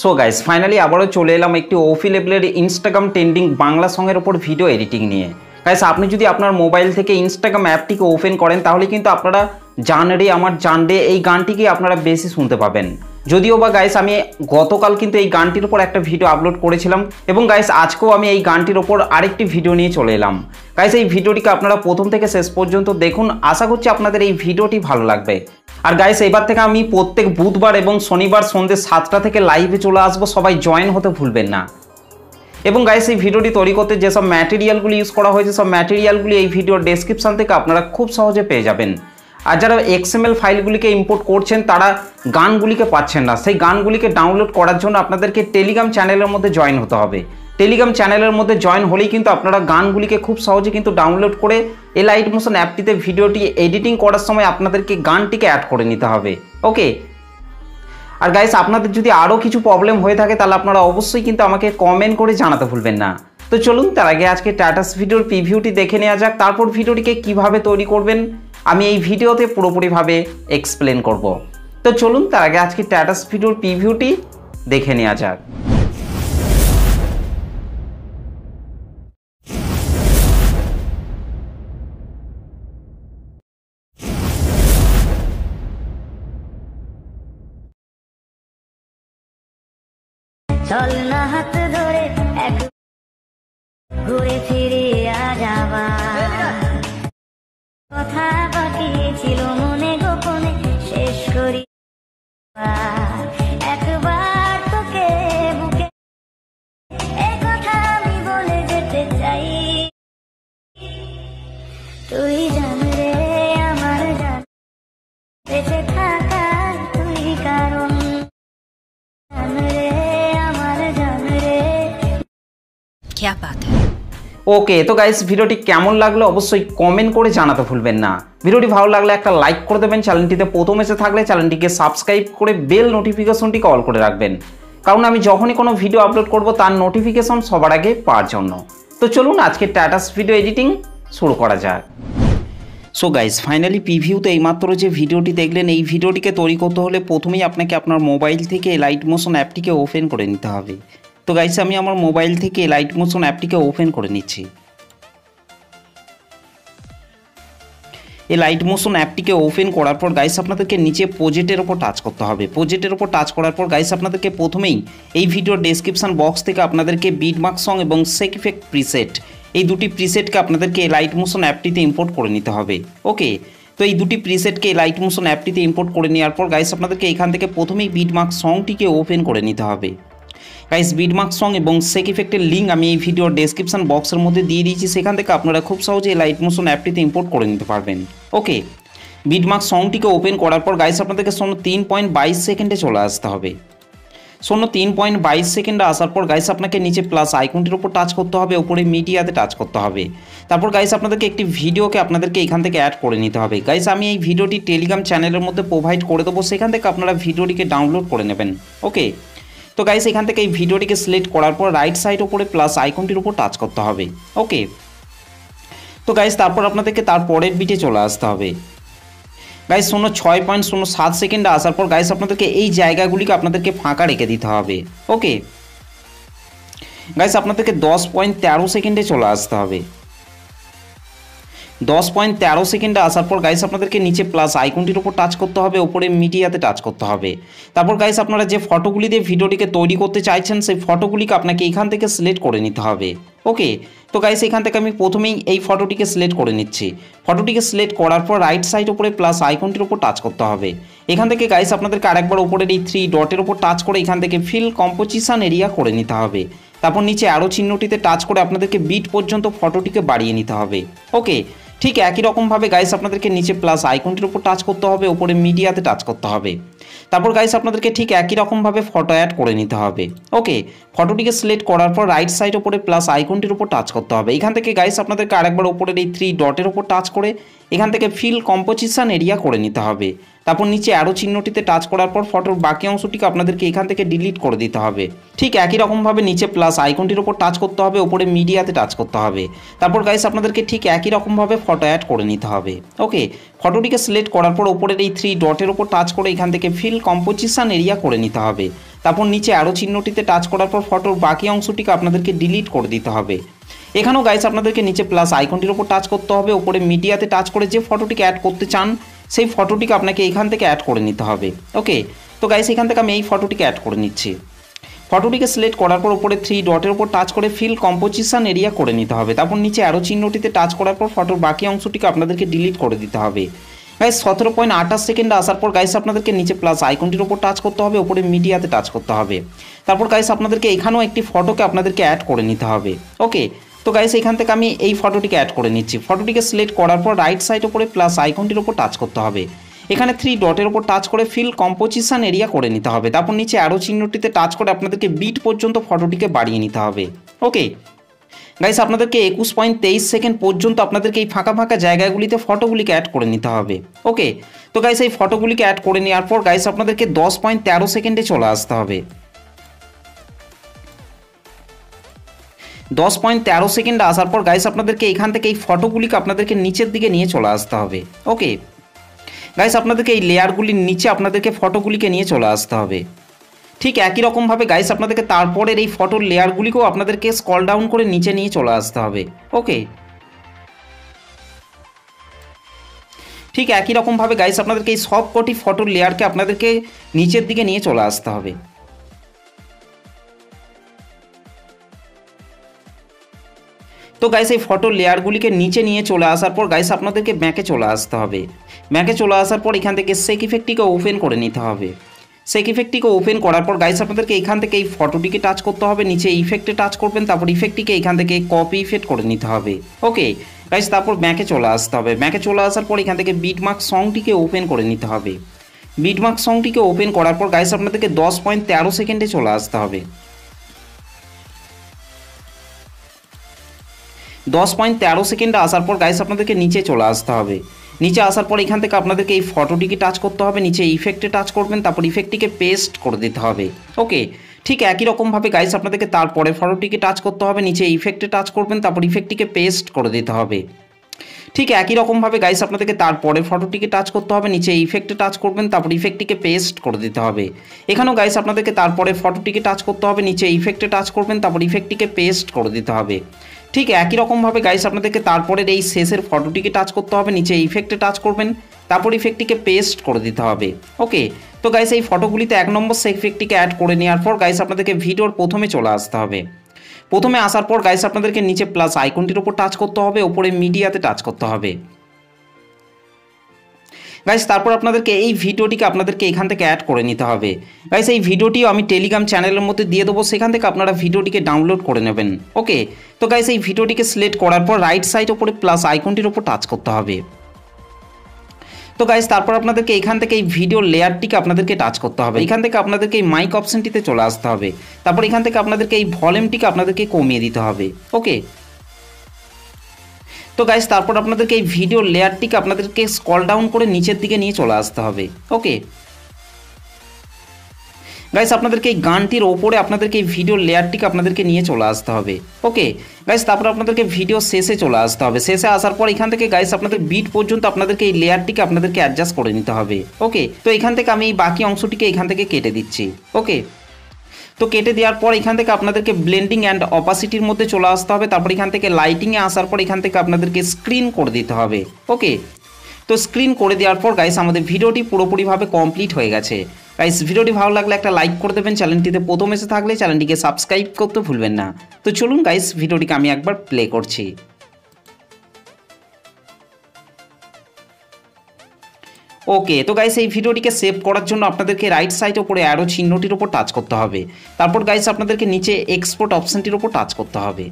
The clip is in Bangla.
সো গাইস ফাইনালি আবারও চলে এলাম একটি ওফি লেভেলের ইনস্টাগ্রাম ট্রেন্ডিং বাংলা সঙের ওপর ভিডিও এডিটিং নিয়ে। গাইস আপনি যদি আপনার মোবাইল থেকে ইনস্টাগ্রাম অ্যাপটিকে ওপেন করেন তাহলে কিন্তু আপনারা জান রে আমার জান রে এই গানটিকে আপনারা বেশি শুনতে পাবেন। যদিও বা গাইস আমি গতকাল কিন্তু এই গানটির উপর একটা ভিডিও আপলোড করেছিলাম এবং গাইস আজকেও আমি এই গানটির ওপর আরেকটি ভিডিও নিয়ে চলে এলাম। গাইস এই ভিডিওটিকে আপনারা প্রথম থেকে শেষ পর্যন্ত দেখুন, আশা করছি আপনাদের এই ভিডিওটি ভালো লাগবে। আর গাইস এবার থেকে আমি প্রত্যেক বুধবার এবং শনিবার সন্ধ্যে 7টা থেকে লাইভে চলে আসবো, সবাই জয়েন হতে ভুলবেন না। এবং গাইস এই ভিডিওটি তৈরি করতে যেসব ম্যাটেরিয়ালগুলি ইউজ করা হয়েছে সব ম্যাটেরিয়ালগুলি এই ভিডিওর ডেসক্রিপশন থেকে আপনারা খুব সহজে পেয়ে যাবেন। আর যারা XML ফাইলগুলিকে ইম্পোর্ট করছেন তারা গানগুলিকে পাচ্ছেন না, সেই গানগুলিকে ডাউনলোড করার জন্য আপনাদেরকে টেলিগ্রাম চ্যানেলের মধ্যে জয়েন হতে হবে। টেলিগ্রাম চ্যানেলের মধ্যে জয়েন হলেই কিন্তু আপনারা গানগুলিকে খুব সহজে কিন্তু ডাউনলোড করে এলাইট মোশন অ্যাপটিতে ভিডিওটি এডিটিং করার সময় আপনাদেরকে গানটিকে অ্যাড করে নিতে হবে। ওকে। আর গাইস আপনাদের যদি আরও কিছু প্রবলেম হয়ে থাকে তাহলে আপনারা অবশ্যই কিন্তু আমাকে কমেন্ট করে জানাতে ভুলবেন না। তো চলুন তার আগে আজকে স্ট্যাটাস ভিডিওর প্রিভিউটি দেখে নেওয়া যাক, তারপর ভিডিওটিকে কিভাবে তৈরি করবেন আমি এই ভিডিওতে পুরোপুরিভাবে এক্সপ্লেন করব। তো চলুন তার আগে আজকে স্ট্যাটাস ভিডিওর প্রিভিউটি দেখে নেওয়া যাক। চল না হাত ধরে এক ঘুরে ফিরে যাওয়া, কথা বাকি ছিল মনে গোপনে শেষ করি একবার তোকে বুকে, এ কথা আমি বলে যেতে চাই। তুই জান রে আমার জান, বেঁচে থাকার তুই কারণ। ওকে, তো গাইস ভিডিওটি কেমন লাগলো অবশ্যই কমেন্ট করে জানাতে ভুলবেন না। ভিডিওটি ভালো লাগলে একটা লাইক করে দেবেন, চ্যানেলটিতে প্রথম এসে থাকলে চ্যানেলটিকে সাবস্ক্রাইব করে বেল নোটিফিকেশনটিকে অল করে রাখবেন, কারণ আমি যখনই কোনো ভিডিও আপলোড করব তার নোটিফিকেশন সবার আগে পাওয়ার জন্য। তো চলুন আজকে স্ট্যাটাস ভিডিও এডিটিং শুরু করা যাক। সো গাইস ফাইনালি প্রিভিউতে এইমাত্র যে ভিডিওটি দেখলেন এই ভিডিওটিকে তৈরি করতে হলে প্রথমেই আপনাকে আপনার মোবাইল থেকে লাইট মোশন অ্যাপটিকে ওপেন করে নিতে হবে। তো গাইস আমি আমার মোবাইল থেকে লাইট মোশন অ্যাপটিকে ওপেন করে নিচ্ছি। এই লাইট মোশন অ্যাপটিকে ওপেন করার পর গাইস আপনাদেরকে নিচে প্রজেক্টের ওপর টাচ করতে হবে। প্রজেক্টের ওপর টাচ করার পর গাইস আপনাদেরকে প্রথমেই এই ভিডিওর ডেসক্রিপশন বক্স থেকে আপনাদেরকে বিটমার্ক সং এবং সেক ইফেক্ট প্রিসেট এই দুটি প্রিসেটকে আপনাদেরকে লাইট মোশন অ্যাপটিতে ইম্পোর্ট করে নিতে হবে। ওকে, তো এই দুটি প্রিসেটকে লাইট মোশন অ্যাপটিতে ইম্পোর্ট করে নেওয়ার পর গাইস আপনাদেরকে এখান থেকে প্রথমেই বিটমার্ক সংটিকে ওপেন করে নিতে হবে। গাইস বিটমার্ক সং এবং সেক ইফেক্টের লিঙ্ক আমি এই ভিডিওর ডেসক্রিপশন বক্সের মধ্যে দিয়ে দিয়েছি, সেখান থেকে আপনারা খুব সহজে লাইট মোশন অ্যাপটিতে ইম্পোর্ট করে নিতে পারবেন। ওকে, বিটমার্ক সংটিকে ওপেন করার পর গাইস আপনাদেরকে 3.22 সেকেন্ডে চলে আসতে হবে। 3.22 সেকেন্ডে আসার পর গাইস আপনাকে নিচে প্লাস আইকনটির উপর টাচ করতে হবে, উপরে মিডিয়াতে টাচ করতে হবে। তারপর গাইস আপনাদেরকে একটি ভিডিওকে আপনাদেরকে এখান থেকে অ্যাড করে নিতে হবে। গাইস আমি এই ভিডিওটি টেলিগ্রাম চ্যানেলের মধ্যে প্রোভাইড করে দেবো, সেখান থেকে আপনারা ভিডিওটিকে ডাউনলোড করে নেবেন। ওকে, তো গাইস এখান থেকে এই ভিডিওটিকে সিলেক্ট করার পর রাইট সাইড উপরে প্লাস আইকনটির উপর টাচ করতে হবে। ওকে, তো গাইস তারপর আপনাদেরকে তার পরের বিটে চলে আসতে হবে। গাইস 6.07 সেকেন্ডে আসার পর গাইস আপনাদেরকে এই জায়গাগুলিকে আপনাদেরকে ফাঁকা রেখে দিতে হবে। ওকে, গাইস আপনাদেরকে 10.13 সেকেন্ডে চলে আসতে হবে। 10.13 সেকেন্ডে আসার পর গাইস আপনাদেরকে নিচে প্লাস আইকনটির উপর টাচ করতে হবে, উপরে মিডিয়াতে টাচ করতে হবে। তারপর গাইস আপনারা যে ফটোগুলি দিয়ে ভিডিওটিকে তৈরি করতে চাইছেন সেই ফটোগুলিকে আপনাকে এখান থেকে সিলেক্ট করে নিতে হবে। ওকে, তো গাইস এখান থেকে আমি প্রথমেই এই ফটোটিকে সিলেক্ট করে নিচ্ছি। ফটোটিকে সিলেক্ট করার পর রাইট সাইড উপরে প্লাস আইকনটির উপর টাচ করতে হবে। এখান থেকে গাইস আপনাদেরকে আরেকবার উপরের এই 3 ডটের উপর টাচ করে এখান থেকে ফিল কম্পোজিশন এরিয়া করে নিতে হবে। তারপর নিচে অ্যারো চিহ্নটিতে টাচ করে আপনাদেরকে বিট পর্যন্ত ফটোটিকে বাড়িয়ে নিতে হবে। ওকে, ঠিক একই রকমভাবে গাইস আপনাদেরকে নিচে প্লাস আইকনটির উপর টাচ করতে হবে, উপরে মিডিয়াতে টাচ করতে হবে। তারপর গাইস আপনাদেরকে ঠিক একই রকমভাবে ফটো অ্যাড করে নিতে হবে। ওকে, ফটোটিকে সিলেক্ট করার পর রাইট সাইড উপরে প্লাস আইকনটির উপর টাচ করতে হবে। এখান থেকে গাইস আপনাদেরকে আরেকবার উপরের এই 3 ডটের উপর টাচ করে এখান থেকে ফিল কম্পোজিশন এরিয়া করে নিতে হবে। তারপর নিচে অ্যারো চিহ্নটিতে টাচ করার পর ফটোর বাকি অংশটিকে আপনাদেরকে এখান থেকে ডিলিট করে দিতে হবে। ঠিক একই রকমভাবে নিচে প্লাস আইকনটির উপর টাচ করতে হবে, উপরে মিডিয়াতে টাচ করতে হবে। তারপর গাইস আপনাদেরকে ঠিক একই রকমভাবে ফটো অ্যাড করে নিতে হবে। ওকে, ফটোটিকে সিলেক্ট করার পর উপরের এই 3 ডটের উপর টাচ করে এখান থেকে ফিল কম্পোজিশন এরিয়া করে নিতে হবে। তারপর নিচে অ্যারো চিহ্নটিতে টাচ করার পর ফটোর বাকি অংশটিকে আপনাদেরকে ডিলিট করে দিতে হবে। এখানেও গাইস আপনাদেরকে নিচে প্লাস আইকনটির উপর টাচ করতে হবে, ওপরে মিডিয়াতে টাচ করে যে ফটোটিকে অ্যাড করতে চান সেই ফটোটিকে আপনাকে এখান থেকে অ্যাড করে নিতে হবে। ওকে, তো গাইস এখান থেকে আমি এই ফটোটিকে অ্যাড করে নিচ্ছি। ফটোটিকে সিলেক্ট করার পর উপরে 3 ডটের উপর টাচ করে ফিল কম্পোজিশন এরিয়া করে নিতে হবে। তারপর নিচে অ্যারো চিহ্নটিতে টাচ করার পর ফটোর বাকি অংশটিকে আপনাদেরকে ডিলিট করে দিতে হবে। গাইস 17.28 সেকেন্ডে আসার পর গাইস আপনাদেরকে নিচে প্লাস আইকনটির উপর টাচ করতে হবে, উপরে মিডিয়াতে টাচ করতে হবে। তারপর গাইস আপনাদেরকে এখানেও একটি ফটোকে আপনাদেরকে অ্যাড করে নিতে হবে। ওকে, তো গাইস এখান থেকে আমি এই ফটোটিকে অ্যাড করে নিচ্ছি। ফটোটিকে সিলেক্ট করার পর রাইট সাইড উপরে প্লাস আইকনটির উপর টাচ করতে হবে। এখানে 3 ডটের উপর টাচ করে ফিল কম্পোজিশন এরিয়া করে নিতে হবে। তারপর নিচে অ্যারো চিহ্নটিতে টাচ করে আপনাদেরকে বিট পর্যন্ত ফটোটিকে বাড়িয়ে নিতে হবে। ওকে গাইস আপনাদেরকে 21.23 সেকেন্ড পর্যন্ত আপনাদেরকে এই ফাঁকা ফাঁকা জায়গাগুলিতে ফটোগুলিকে অ্যাড করে নিতে হবে। ওকে, তো গাইস এই ফটোগুলিকে অ্যাড করে নেওয়ার পর গাইস আপনাদেরকে 10.13 সেকেন্ডে চলে আসতে হবে। 10.13 সেকেন্ডে আসার পর গাইস আপনাদেরকে এখান থেকে এই ফটোগুলিকে আপনাদেরকে নিচের দিকে নিয়ে চলে আসতে হবে। ওকে গাইস আপনাদেরকে এই লেয়ারগুলির নিচে আপনাদেরকে ফটোগুলিকে নিয়ে চলে আসতে হবে। ঠিক একই রকমভাবে গাইস আপনাদেরকে তারপরের এই ফটোর লেয়ারগুলিকেও আপনাদেরকে স্ক্রল ডাউন করে নিচে নিয়ে চলে আসতে হবে। ওকে, ঠিক একই রকমভাবে গাইস আপনাদেরকে এই সব কটি ফটোর লেয়ারকে আপনাদেরকে নিচের দিকে নিয়ে চলে আসতে হবে। তো গাইস এই ফটো লেয়ারগুলিকে নিচে নিয়ে চলে আসার পর গাইস আপনাদেরকে ব্যাকে চলে আসতে হবে। ব্যাকে চলে আসার পর এখান থেকে শেক ইফেক্টটিকে ওপেন করে নিতে হবে। শেক ইফেক্টটিকে ওপেন করার পর গাইস আপনাদেরকে এখান থেকে এই ফটোটিকে টাচ করতে হবে, নিচে ইফেক্টে টাচ করবেন, তারপর ইফেক্টটিকে এখান থেকে কপি ইফেক্ট করে নিতে হবে। ওকে গাইস তারপর ব্যাকে চলে আসতে হবে। ব্যাকে চলে আসার পর এখান থেকে বিটমার্ক সংটিকে ওপেন করে নিতে হবে। বিটমার্ক সংটিকে ওপেন করার পর গাইস আপনাদেরকে 10.13 সেকেন্ডে চলে আসতে হবে। 10.13 সেকেন্ডে আসার পর গাইস আপনাদেরকে নিচে চলে আসতে হবে। নিচে আসার পর এখান থেকে আপনাদেরকে এই ফটোটিকে টাচ করতে হবে, নিচে ইফেক্টে টাচ করবেন, তারপর ইফেক্টটিকে পেস্ট করে দিতে হবে। ওকে, ঠিক একই রকমভাবে গাইস আপনাদেরকে তারপরে ফটোটিকে টাচ করতে হবে, নিচে ইফেক্টে টাচ করবেন, তারপর ইফেক্টটিকে পেস্ট করে দিতে হবে। ঠিক একই রকমভাবে গাইস আপনাদেরকে তারপরে ফটোটিকে টাচ করতে হবে, নিচে ইফেক্টে টাচ করবেন, তারপর ইফেক্টটিকে পেস্ট করে দিতে হবে। এখানেও গাইস আপনাদেরকে তারপরে ফটোটিকে টাচ করতে হবে, নিচে ইফেক্টে টাচ করবেন, তারপর ইফেক্টটিকে পেস্ট করে দিতে হবে। ঠিক একই রকমভাবে গাইস আপনাদেরকে তারপরের এই শেষের ফটোটিকে টাচ করতে হবে, নিচে ইফেক্টে টাচ করবেন, তারপর ইফেক্টটিকে পেস্ট করে দিতে হবে। ওকে, তো গাইস এই ফটোগুলিতে 1 নম্বর ইফেক্টটিকে অ্যাড করে নেওয়ার পর গাইস আপনাদেরকে ভিডিওর প্রথমে চলে আসতে হবে। প্রথমে আসার পর গাইস আপনাদেরকে নিচে প্লাস আইকনটির উপর টাচ করতে হবে, ওপরে মিডিয়াতে টাচ করতে হবে। গাইস তারপর আপনাদেরকে এই ভিডিওটিকে আপনাদেরকে এখান থেকে অ্যাড করে নিতে হবে। গাইস এই ভিডিওটিও আমি টেলিগ্রাম চ্যানেলের মধ্যে দিয়ে দেবো, সেখান থেকে আপনারা ভিডিওটিকে ডাউনলোড করে নেবেন। ওকে, তো গাইস এই ভিডিওটিকে সিলেক্ট করার পর রাইট সাইড উপরে প্লাস আইকনটির উপর টাচ করতে হবে। তো গাইস তারপর আপনাদেরকে এখান থেকে এই ভিডিও লেয়ারটিকে আপনাদেরকে টাচ করতে হবে। এখান থেকে আপনাদেরকে এই মাইক অপশনটিতে চলে আসতে হবে। তারপর এখান থেকে আপনাদেরকে এই ভলিউমটিকে আপনাদেরকে কমিয়ে দিতে হবে। ওকে, তো গাইস তারপর আপনাদেরকে এই ভিডিও লেয়ারটিকে আপনাদেরকে স্ক্রল ডাউন করে নিচের দিকে নিয়ে চলে আসতে হবে। ওকে গাইস আপনাদেরকে এই গানটির ওপরে আপনাদেরকে এই ভিডিও লেয়ারটিকে আপনাদেরকে নিয়ে চলে আসতে হবে। ওকে গাইস তারপর আপনাদেরকে ভিডিও শেষে চলে আসতে হবে। শেষে আসার পর এখান থেকে গাইস আপনাদের বিট পর্যন্ত আপনাদেরকে এই লেয়ারটিকে আপনাদেরকে অ্যাডজাস্ট করে নিতে হবে। ওকে, তো এখান থেকে আমি এই বাকি অংশটিকে এখান থেকে কেটে দিচ্ছি। ওকে, তো কেটে দেওয়ার পর এখান থেকে আপনাদেরকে ব্লেন্ডিং অ্যান্ড অপাসিটির মধ্যে চলে আসতে হবে। তারপর এখান থেকে লাইটিংয়ে আসার পর এখান থেকে আপনাদেরকে স্ক্রিন করে দিতে হবে। ওকে, তো স্ক্রিন করে দেওয়ার পর গাইস আমাদের ভিডিওটি পুরোপুরিভাবে কমপ্লিট হয়ে গেছে। গাইস ভিডিওটি ভালো লাগলে একটা লাইক করে দেবেন, চ্যানেলটিতে প্রথম এসে থাকলে চ্যানেলটিকে সাবস্ক্রাইব করতে ভুলবেন না। তো চলুন গাইস ভিডিওটিকে আমি একবার প্লে করছি। ওকে, তো গাইস এই ভিডিওটিকে সেভ করার জন্য আপনাদেরকে রাইট সাইড উপরে অ্যারো চিহ্নটির উপর টাচ করতে হবে। তারপর গাইস আপনাদেরকে নিচে এক্সপোর্ট অপশনটির উপর টাচ করতে হবে।